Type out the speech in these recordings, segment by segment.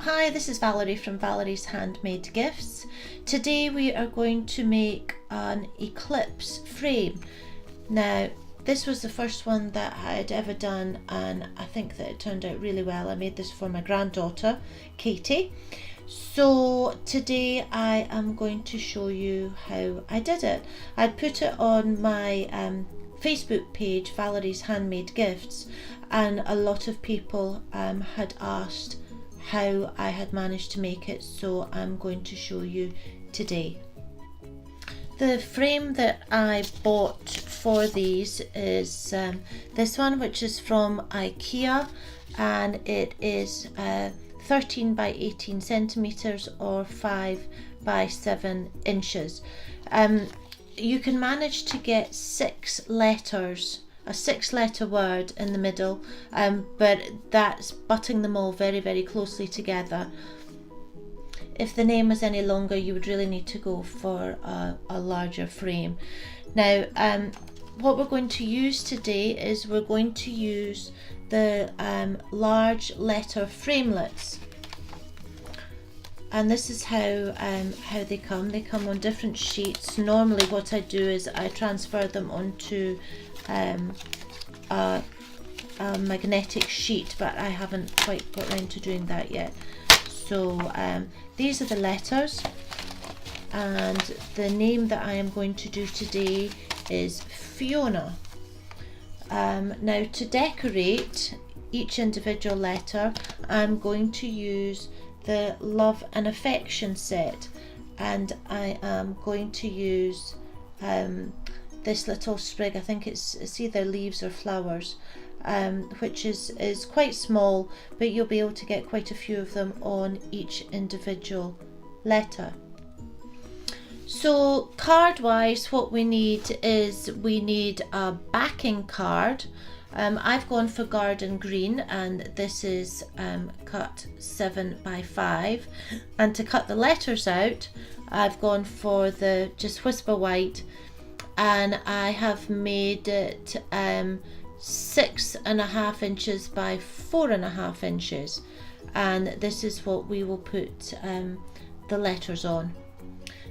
Hi, this is Valerie from Valerie's Handmade Gifts. Today we are going to make an eclipse frame. Now, this was the first one that I had ever done, and I think that it turned out really well. I made this for my granddaughter, Katie. So today I am going to show you how I did it. I put it on my Facebook page, Valerie's Handmade Gifts, and a lot of people had asked how I had managed to make it, so I'm going to show you today. The frame that I bought for these is this one, which is from IKEA, and it is 13 by 18 centimeters or 5 by 7 inches. You can manage to get 6 letters, a 6-letter word in the middle, but that's butting them all very, very closely together. If the name was any longer, you would really need to go for a larger frame. Now, what we're going to use today is we're going to use the large letter framelets. And this is how they come. They come on different sheets. Normally what I do is I transfer them onto a magnetic sheet, but I haven't quite got around to doing that yet. So these are the letters, and the name that I am going to do today is Fiona. Now, to decorate each individual letter, I'm going to use the Love and Affection set, and I am going to use this little sprig. I think it's either leaves or flowers, which is quite small, but you'll be able to get quite a few of them on each individual letter. So card wise, what we need is we need a backing card. I've gone for garden green, and this is cut 7 by 5, and to cut the letters out I've gone for the just Whisper White, and I have made it 6.5 inches by 4.5 inches, and this is what we will put the letters on.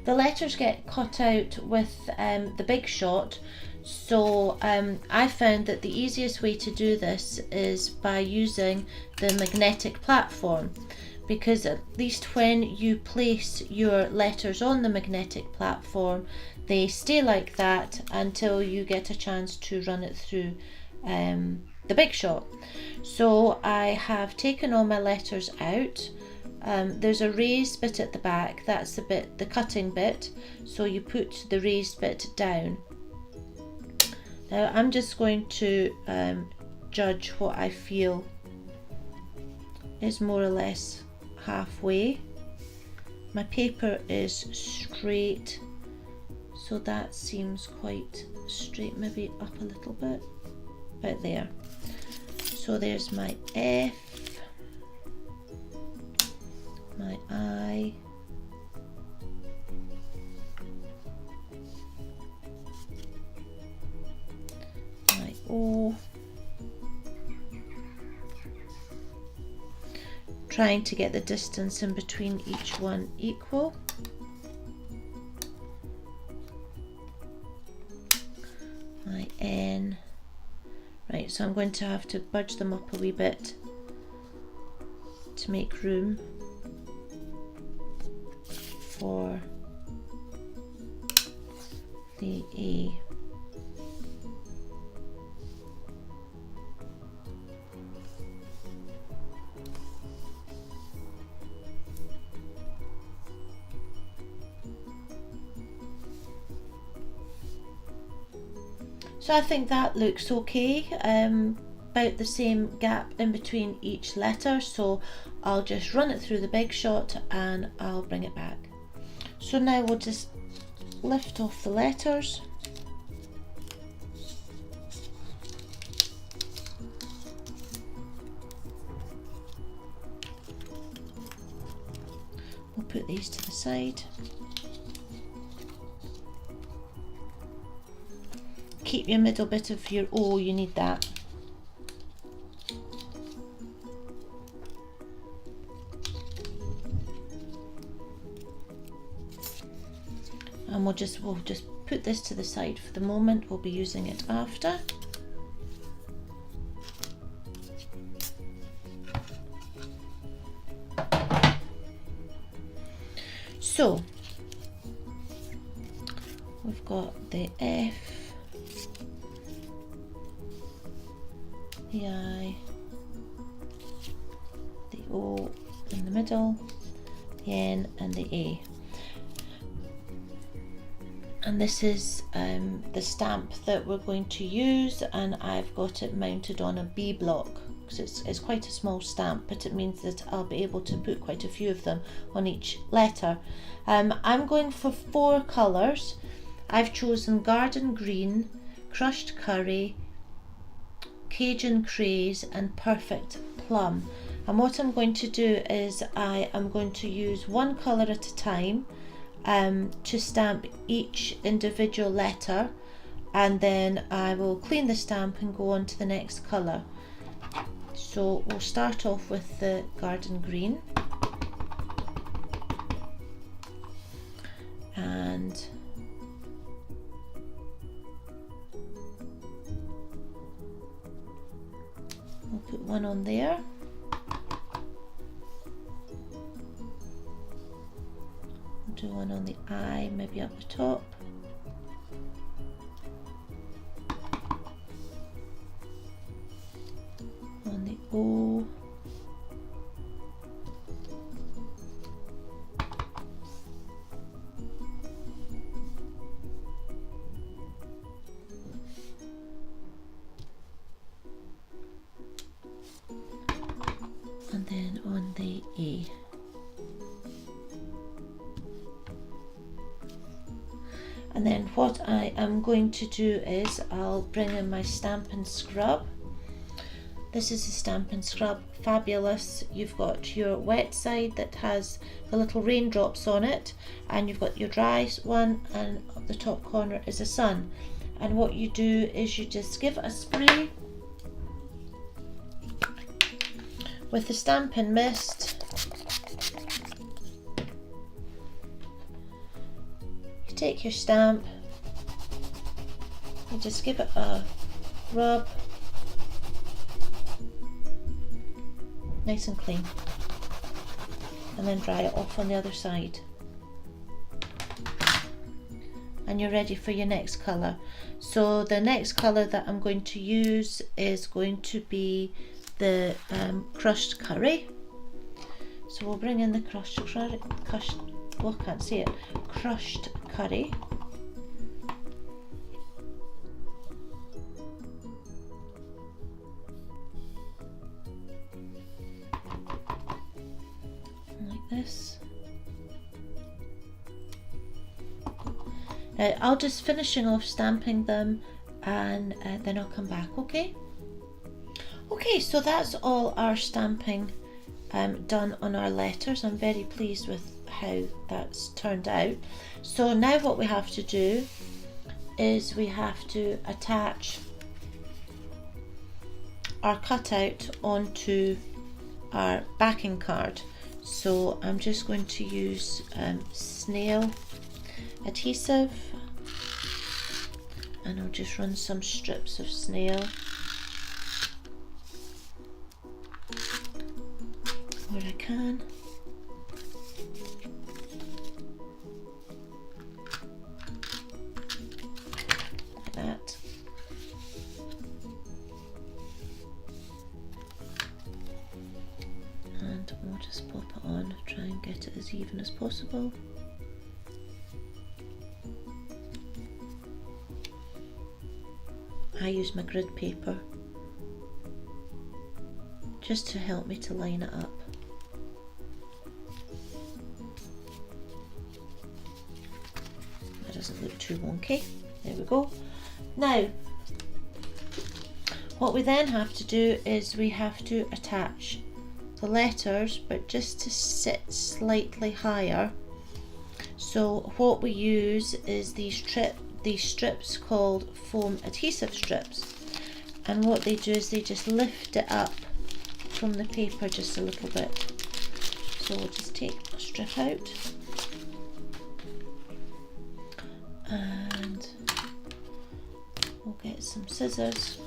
The letters get cut out with the Big Shot, so I found that the easiest way to do this is by using the magnetic platform, because at least when you place your letters on the magnetic platform, they stay like that until you get a chance to run it through the Big Shot. So I have taken all my letters out. There's a raised bit at the back, that's the cutting bit, so you put the raised bit down. Now I'm just going to judge what I feel is more or less halfway. My paper is straight, so that seems quite straight, maybe up a little bit, about there. So there's my F, my I, my O, trying to get the distance in between each one equal. My N. Right, so I'm going to have to budge them up a wee bit to make room for the A. So I think that looks okay, about the same gap in between each letter, so I'll just run it through the Big Shot and I'll bring it back. So now we'll just lift off the letters. We'll put these to the side. Keep your middle bit of your O, you need that. we'll just put this to the side for the moment. We'll be using it after. So we've got the F, the I, the O in the middle, the N and the A. And this is the stamp that we're going to use, and I've got it mounted on a B block because it's quite a small stamp, but it means that I'll be able to put quite a few of them on each letter. I'm going for 4 colours. I've chosen Garden Green, Crushed Curry, Cajun Craze and Perfect Plum. And what I'm going to do is I am going to use 1 colour at a time to stamp each individual letter, and then I will clean the stamp and go on to the next colour. So we'll start off with the Garden Green, and we'll put 1 on there. Do 1 on the I, maybe up the top. On the O. And then on the A. And then what I am going to do is I'll bring in my Stampin' Scrub. This is the Stampin' Scrub, fabulous. You've got your wet side that has the little raindrops on it, and you've got your dry one, and up the top corner is a sun. And what you do is you just give it a spray with the Stampin' Mist. Take your stamp, you just give it a rub, nice and clean, and then dry it off on the other side, and you're ready for your next colour. So the next colour that I'm going to use is going to be the Crushed Curry. So we'll bring in the crushed curry. Oh, I can't see it. Crushed Curry. Like this. Now I'll just finishing off stamping them, and then I'll come back, okay? Okay, so that's all our stamping done on our letters. I'm very pleased with how that's turned out. So now what we have to do is we have to attach our cutout onto our backing card. So I'm just going to use snail adhesive, and I'll just run some strips of snail where I can. Like that. And we'll just pop it on, try and get it as even as possible. I use my grid paper just to help me to line it up. That doesn't look too wonky. There we go. Now, what we then have to do is we have to attach the letters, but just to sit slightly higher. So what we use is these strips called foam adhesive strips, and what they do is they just lift it up from the paper just a little bit. So we'll just take a strip out, And we'll get some scissors.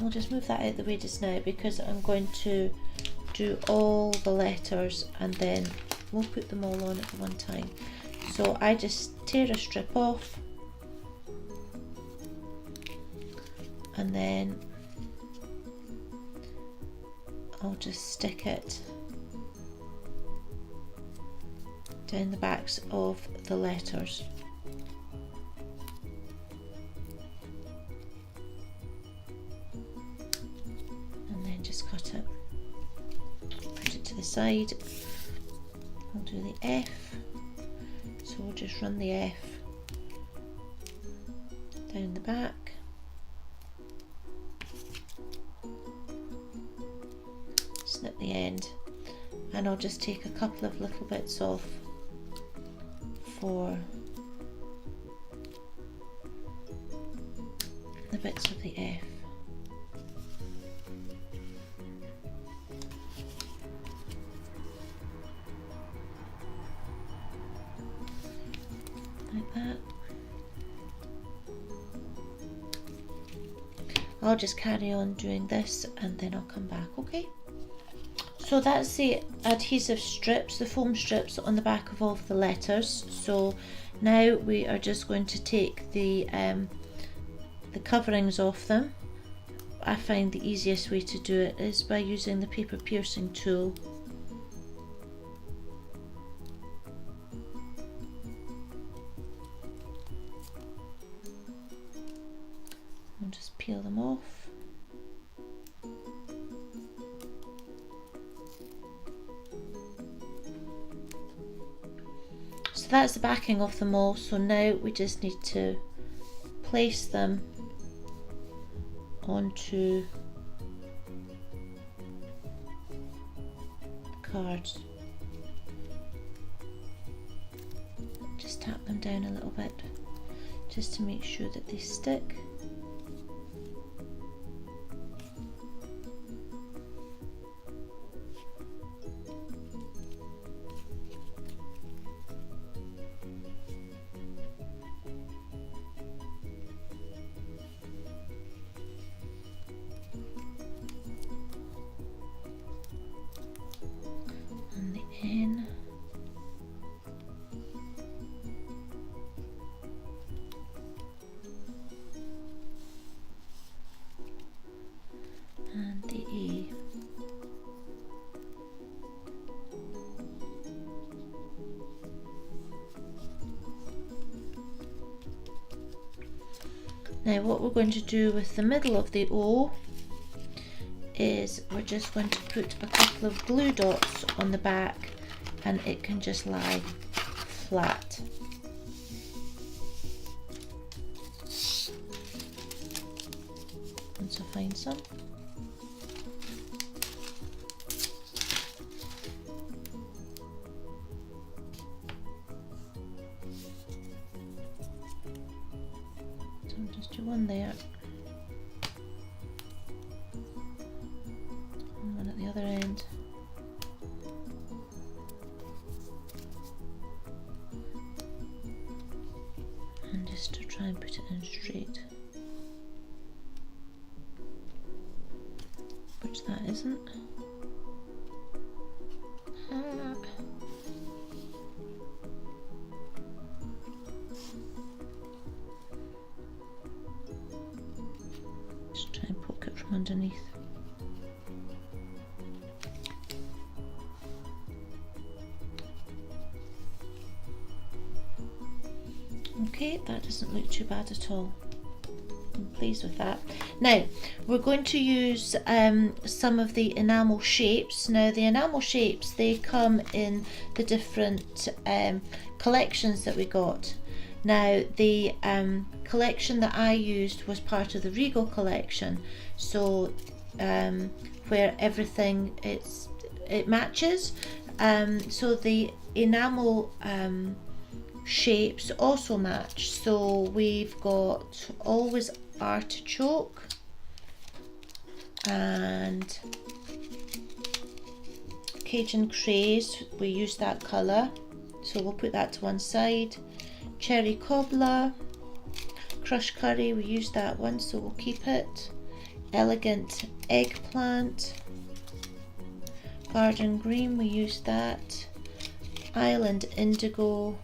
I'll just move that out of the way just now because I'm going to do all the letters and then we'll put them all on at one time. So I just tear a strip off and then I'll just stick it down the backs of the letters. And then just cut it, put it to the side. I'll do the F, so we'll just run the F down the back. Snip the end, and I'll just take a couple of little bits off for the bits of the F. Like that. I'll just carry on doing this and then I'll come back, okay? So that's the adhesive strips, the foam strips on the back of all of the letters. So now we are just going to take the coverings off them. I find the easiest way to do it is by using the paper piercing tool. I'll just peel them off. So that's the backing of them all. So now we just need to place them onto the cards. Just tap them down a little bit just to make sure that they stick. In. And the E. Now what we're going to do with the middle of the O is we're just going to put a couple of glue dots on the back and it can just lie flat. Once I find some. So I'll just do one there. At the other end. And just to try and put it in straight, which that isn't. Just try and poke it from underneath. Okay, that doesn't look too bad at all. I'm pleased with that. Now, we're going to use some of the enamel shapes. Now, the enamel shapes, they come in the different collections that we got. Now, the collection that I used was part of the Regal collection. So, where everything, it matches. So the enamel shapes also match. So we've got Always Artichoke and Cajun Craze. We use that colour, so we'll put that to one side. Cherry cobbler, crushed curry, we used that once, so we'll keep it. Elegant eggplant, garden green, we used that. Island indigo,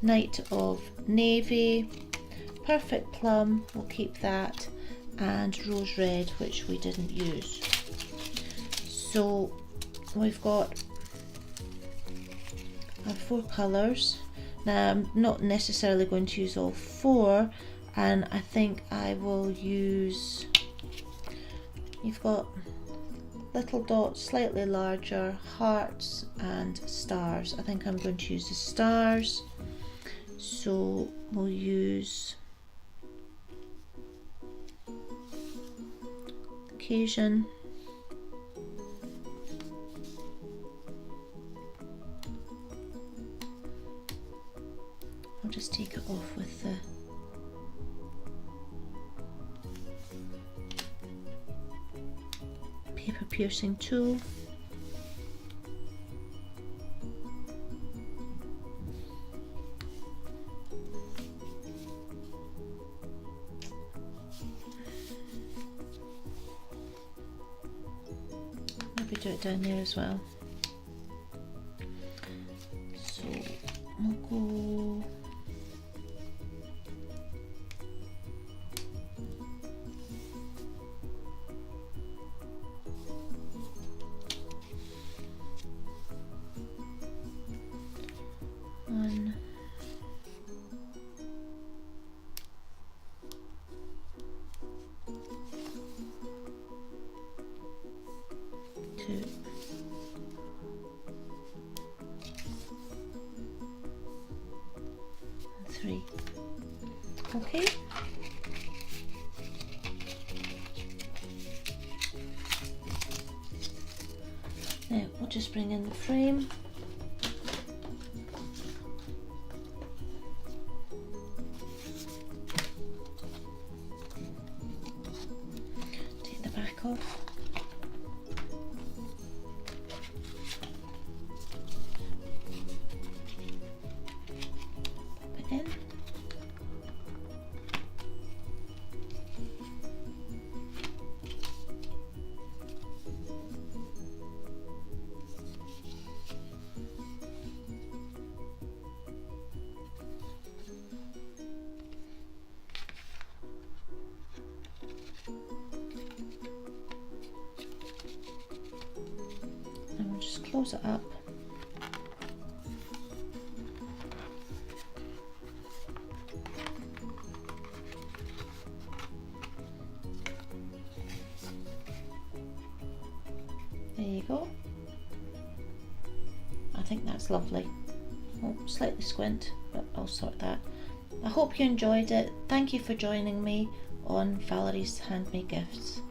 night of navy, perfect plum, we'll keep that, and rose red, which we didn't use. So we've got our 4 colours. Now I'm not necessarily going to use all 4, and I think I will use, you've got little dots, slightly larger, hearts and stars. I think I'm going to use the stars, so we'll use occasion, I'll just take it off with the paper piercing tool. Maybe do it down there as well. So we'll go one, two, and 3. Okay. Now we'll just bring in the frame. Take the back off. Pop it in. And we'll just close it up. There you go. I think that's lovely. Oh, slightly squint, but I'll sort that. I hope you enjoyed it. Thank you for joining me on Valerie's Handmade Gifts.